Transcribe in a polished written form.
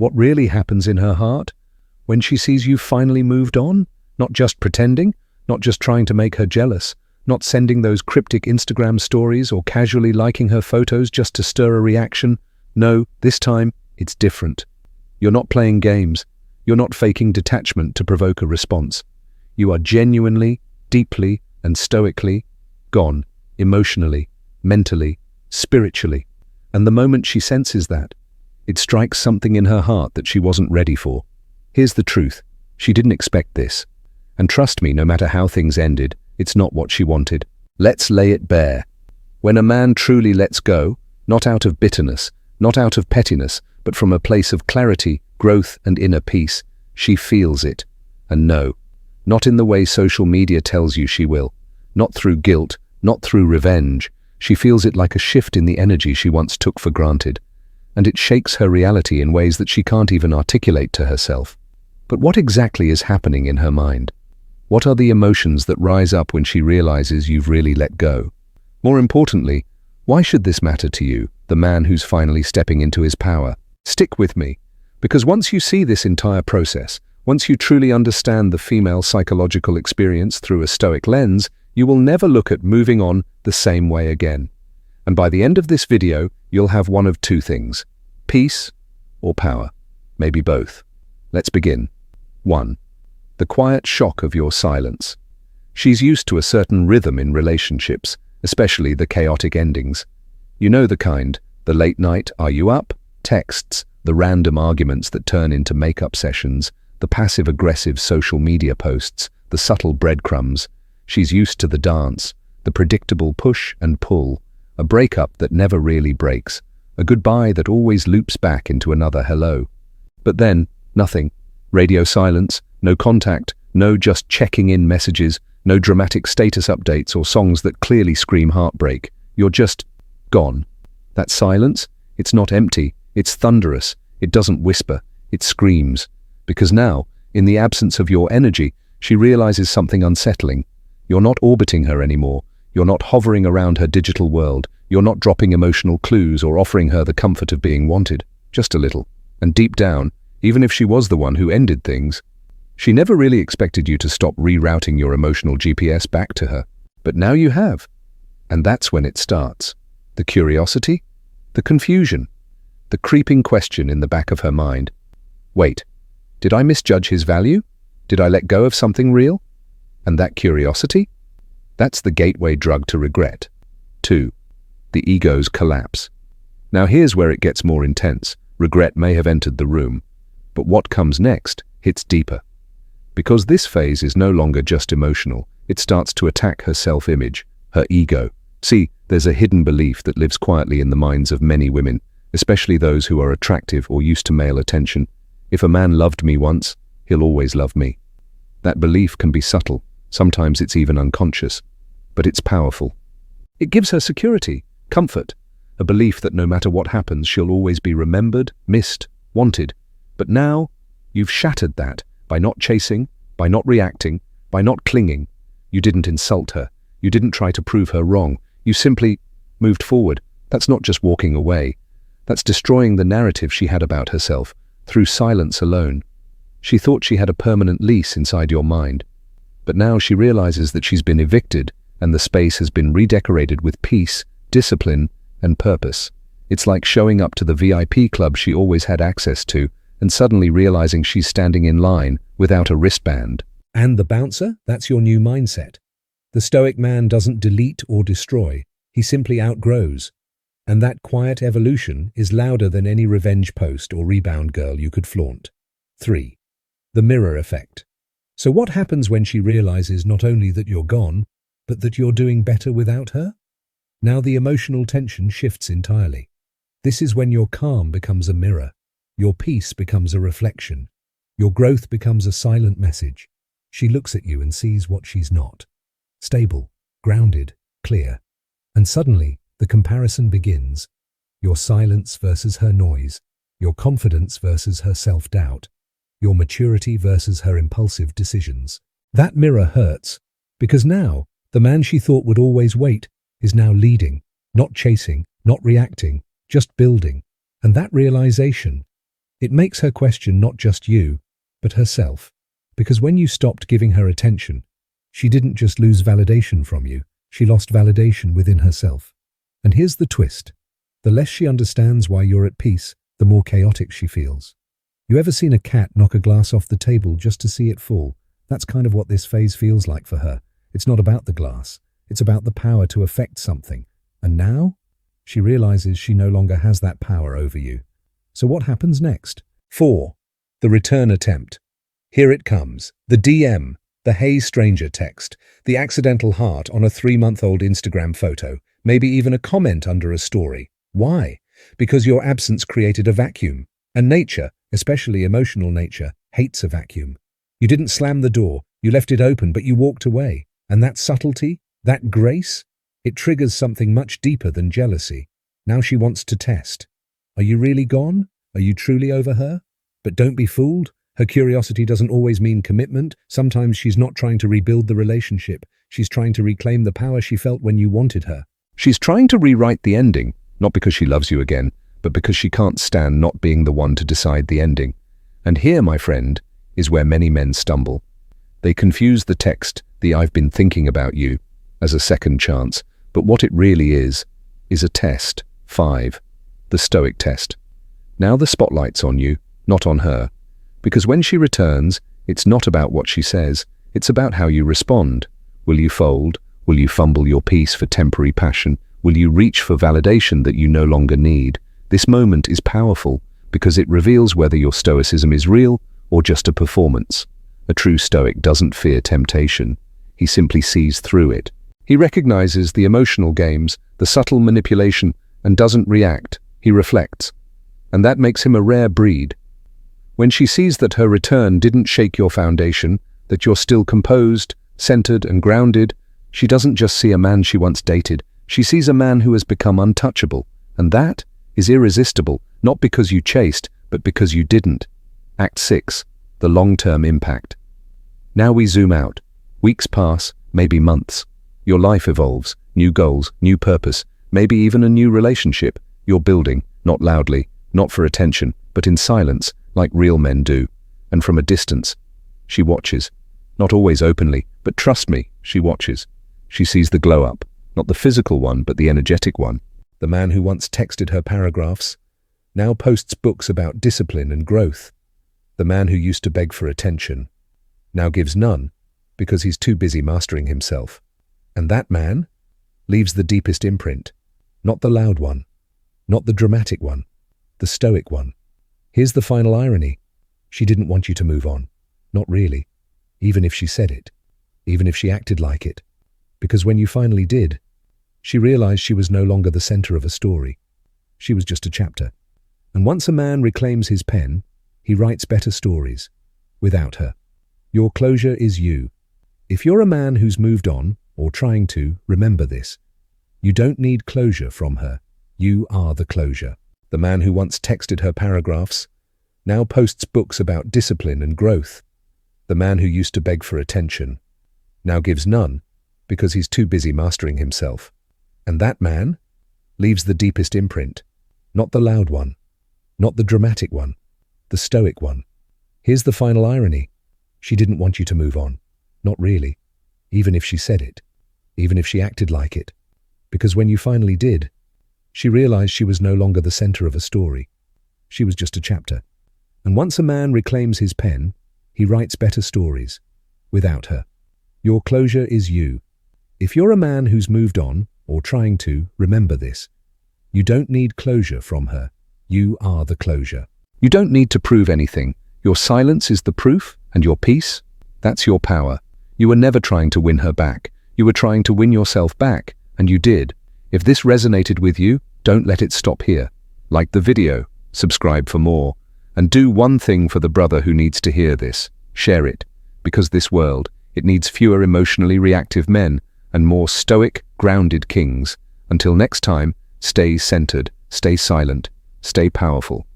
What really happens in her heart when she sees you finally moved on? Not just pretending, not just trying to make her jealous, not sending those cryptic Instagram stories or casually liking her photos just to stir a reaction. No, this time it's different. You're not playing games. You're not faking detachment to provoke a response. You are genuinely, deeply, and stoically gone, emotionally, mentally, spiritually. And the moment she senses that, it strikes something in her heart that she wasn't ready for. Here's the truth. She didn't expect this. And trust me, no matter how things ended, it's not what she wanted. Let's lay it bare. When a man truly lets go, not out of bitterness, not out of pettiness, but from a place of clarity, growth, and inner peace, she feels it. And no, not in the way social media tells you she will. Not through guilt, not through revenge. She feels it like a shift in the energy she once took for granted. And it shakes her reality in ways that she can't even articulate to herself. But what exactly is happening in her mind? What are the emotions that rise up when she realizes you've really let go? More importantly, why should this matter to you, the man who's finally stepping into his power? Stick with me, because once you see this entire process, once you truly understand the female psychological experience through a Stoic lens, you will never look at moving on the same way again. And by the end of this video, you'll have one of two things: peace or power. Maybe both. Let's begin. 1. The quiet shock of your silence. She's used to a certain rhythm in relationships, especially the chaotic endings. You know the kind, the late night "are you up?" texts, the random arguments that turn into makeup sessions, the passive-aggressive social media posts, the subtle breadcrumbs. She's used to the dance, the predictable push and pull, a breakup that never really breaks, a goodbye that always loops back into another hello. But then, nothing. Radio silence, no contact, no just checking in messages, no dramatic status updates or songs that clearly scream heartbreak. You're just gone. That silence, it's not empty, it's thunderous. It doesn't whisper, it screams. Because now, in the absence of your energy, she realizes something unsettling. You're not orbiting her anymore. You're not hovering around her digital world. You're not dropping emotional clues or offering her the comfort of being wanted. Just a little. And deep down, even if she was the one who ended things, she never really expected you to stop rerouting your emotional GPS back to her. But now you have. And that's when it starts. The curiosity, the confusion, the creeping question in the back of her mind. Wait, did I misjudge his value? Did I let go of something real? And that curiosity? That's the gateway drug to regret. 2. The ego's collapse. Now here's where it gets more intense. Regret may have entered the room, but what comes next hits deeper. Because this phase is no longer just emotional, it starts to attack her self-image, her ego. See, there's a hidden belief that lives quietly in the minds of many women, especially those who are attractive or used to male attention. If a man loved me once, he'll always love me. That belief can be subtle, sometimes it's even unconscious, but it's powerful. It gives her security, comfort, a belief that no matter what happens, she'll always be remembered, missed, wanted. But now, you've shattered that by not chasing, by not reacting, by not clinging. You didn't insult her. You didn't try to prove her wrong. You simply moved forward. That's not just walking away. That's destroying the narrative she had about herself through silence alone. She thought she had a permanent lease inside your mind. But now she realizes that she's been evicted and the space has been redecorated with peace, discipline, and purpose. It's like showing up to the VIP club she always had access to and suddenly realizing she's standing in line without a wristband. And the bouncer? That's your new mindset. The Stoic man doesn't delete or destroy. He simply outgrows. And that quiet evolution is louder than any revenge post or rebound girl you could flaunt. 3. The mirror effect. So what happens when she realizes not only that you're gone, but that you're doing better without her? Now the emotional tension shifts entirely. This is when your calm becomes a mirror. Your peace becomes a reflection. Your growth becomes a silent message. She looks at you and sees what she's not. Stable, grounded, clear. And suddenly, the comparison begins. Your silence versus her noise. Your confidence versus her self-doubt. Your maturity versus her impulsive decisions. That mirror hurts, because now, the man she thought would always wait is now leading, not chasing, not reacting, just building. And that realization, It makes her question not just you, but herself. Because when you stopped giving her attention, she didn't just lose validation from you, she lost validation within herself. And here's the twist. The less she understands why you're at peace, the more chaotic she feels. You ever seen a cat knock a glass off the table just to see it fall? That's kind of what this phase feels like for her. It's not about the glass. It's about the power to affect something. And now, she realizes she no longer has that power over you. So what happens next? 4. The return attempt. Here it comes. The DM, the "Hey stranger" text, the accidental heart on a 3-month-old Instagram photo, maybe even a comment under a story. Why? Because your absence created a vacuum. And nature, especially emotional nature, hates a vacuum. You didn't slam the door, you left it open, but you walked away. And that subtlety, that grace, it triggers something much deeper than jealousy. Now she wants to test. Are you really gone? Are you truly over her? But don't be fooled. Her curiosity doesn't always mean commitment. Sometimes she's not trying to rebuild the relationship. She's trying to reclaim the power she felt when you wanted her. She's trying to rewrite the ending, not because she loves you again, but because she can't stand not being the one to decide the ending. And here, my friend, is where many men stumble. They confuse the text, the "I've been thinking about you," as a second chance, but what it really is a test. 5. The Stoic Test. Now the spotlight's on you, not on her. Because when she returns, it's not about what she says, it's about how you respond. Will you fold? Will you fumble your peace for temporary passion? Will you reach for validation that you no longer need? This moment is powerful because it reveals whether your stoicism is real or just a performance. A true Stoic doesn't fear temptation. He simply sees through it. He recognizes the emotional games, the subtle manipulation, and doesn't react. He reflects. And that makes him a rare breed. When she sees that her return didn't shake your foundation, that you're still composed, centered, and grounded, she doesn't just see a man she once dated, she sees a man who has become untouchable. And that is irresistible, not because you chased, but because you didn't. Act 6. The long-term impact. Now we zoom out. Weeks pass, maybe months. Your life evolves, new goals, new purpose, maybe even a new relationship. You're building, not loudly, not for attention, but in silence, like real men do. And from a distance, she watches. Not always openly, but trust me, she watches. She sees the glow-up, not the physical one, but the energetic one. The man who once texted her paragraphs now posts books about discipline and growth. The man who used to beg for attention now gives none because he's too busy mastering himself. And that man leaves the deepest imprint, not the loud one, not the dramatic one, the Stoic one. Here's the final irony. She didn't want you to move on. Not really. Even if she said it. Even if she acted like it. Because when you finally did, she realized she was no longer the center of a story. She was just a chapter. And once a man reclaims his pen, he writes better stories. Without her. Your closure is you. If you're a man who's moved on, or trying to, remember this. You don't need closure from her. You are the closure. The man who once texted her paragraphs now posts books about discipline and growth. The man who used to beg for attention now gives none because he's too busy mastering himself. And that man leaves the deepest imprint, not the loud one, not the dramatic one, the Stoic one. Here's the final irony. She didn't want you to move on. Not really. Even if she said it. Even if she acted like it. Because when you finally did, she realized she was no longer the center of a story. She was just a chapter. And once a man reclaims his pen, he writes better stories. Without her. Your closure is you. If you're a man who's moved on, or trying to, remember this. You don't need closure from her. You are the closure. You don't need to prove anything. Your silence is the proof, and your peace, that's your power. You were never trying to win her back. You were trying to win yourself back, and you did. If this resonated with you, don't let it stop here. Like the video, subscribe for more, and do one thing for the brother who needs to hear this. Share it, because this world, it needs fewer emotionally reactive men and more stoic, grounded kings. Until next time, stay centered, stay silent, stay powerful.